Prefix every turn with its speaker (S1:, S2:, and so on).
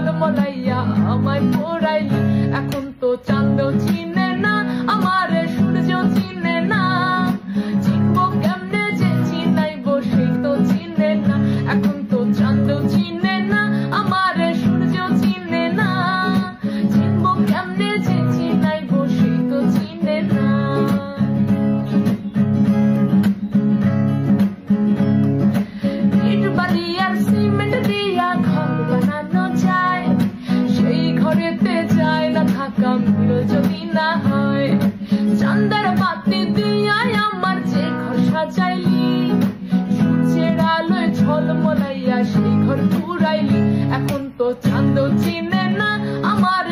S1: ঝলমলাইয়া আমায় পোড়াইলি। এখন তো চাঁদও চিনে না আমারে, সূর্যও চিনে না। চিনবো কেমনে যে চিনাইবো, সে তো চিনে না। এখন তো চাঁদও চিনে না আমারে, সূর্যও চিনে না। চিনবো কেমনে যে চিনাইবো, সে তো চিনে না। ইট বালি আর সিমেন্ট দিয়া ঘর বানানো যায়, সেই ঘরেতে যায় না থাকা মিল যদি না হয়। চাঁদের বাতি দিয়াই আমার যে ঘর সাজাইলি, সূর্যের আলোয় ঝলমলাইয়া সেই ঘর পুরাইলি। এখন তো চাঁদও চিনে না আমার,